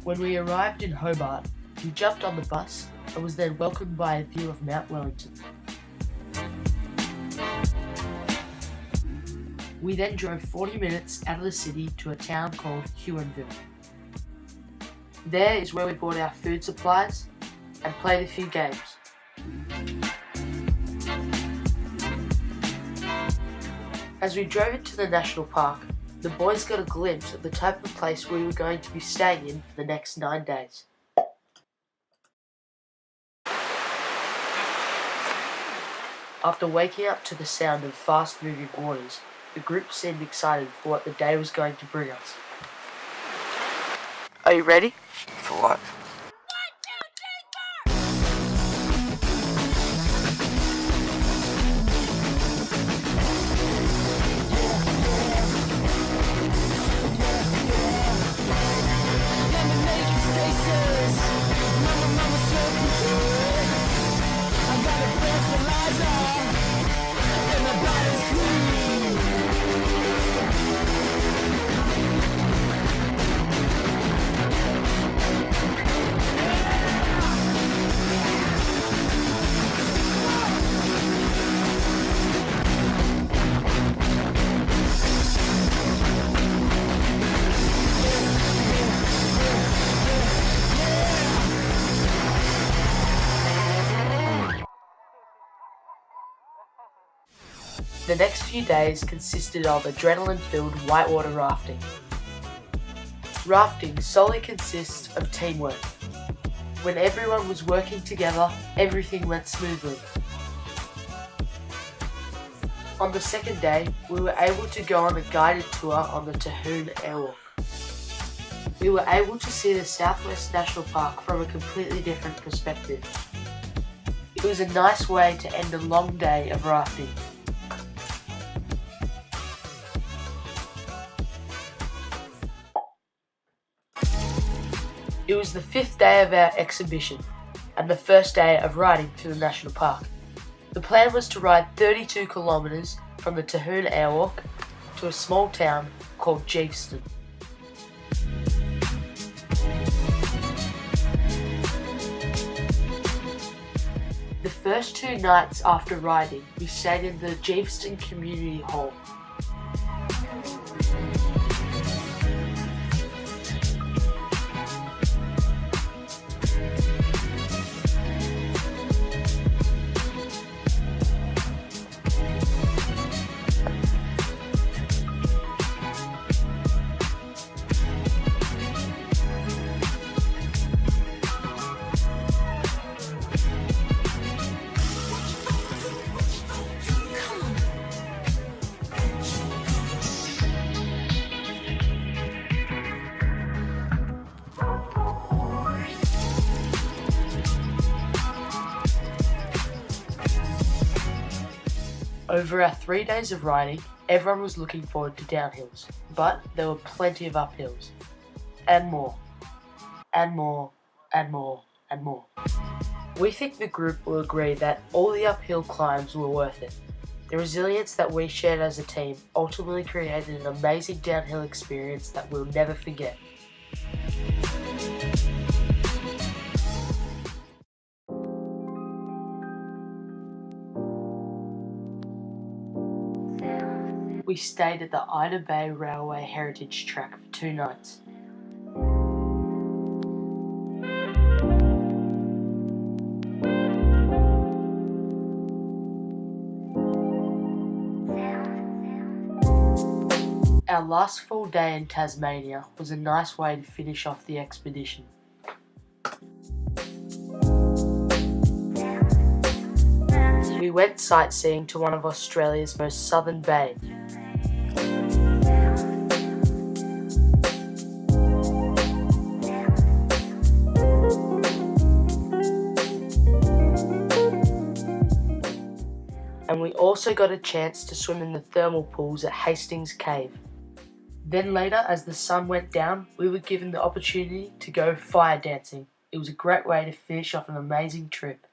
When we arrived in Hobart, we jumped on the bus and was then welcomed by a view of Mount Wellington. We then drove 40 minutes out of the city to a town called Huonville. There is where we bought our food supplies and played a few games. As we drove into the national park, the boys got a glimpse of the type of place we were going to be staying in for the next 9 days. After waking up to the sound of fast-moving waters, the group seemed excited for what the day was going to bring us. Are you ready? For what? The next few days consisted of adrenaline-filled whitewater rafting. Rafting solely consists of teamwork. When everyone was working together, everything went smoothly. On the second day, we were able to go on a guided tour on the Tahoon Airwalk. We were able to see the South West National Park from a completely different perspective. It was a nice way to end a long day of rafting. It was the 5th day of our exhibition and the first day of riding through the national park. The plan was to ride 32 kilometres from the Tahoon Airwalk to a small town called Geeveston. The first 2 nights after riding, we stayed in the Geeveston Community Hall. Over our 3 days of riding, everyone was looking forward to downhills, but there were plenty of uphills, and more, and more, and more, and more. We think the group will agree that all the uphill climbs were worth it. The resilience that we shared as a team ultimately created an amazing downhill experience that we'll never forget. We stayed at the Ida Bay Railway Heritage Track for 2 nights. Our last full day in Tasmania was a nice way to finish off the expedition. We went sightseeing to one of Australia's most southern bays. And we also got a chance to swim in the thermal pools at Hastings Cave. Then later, as the sun went down, we were given the opportunity to go fire dancing. It was a great way to finish off an amazing trip.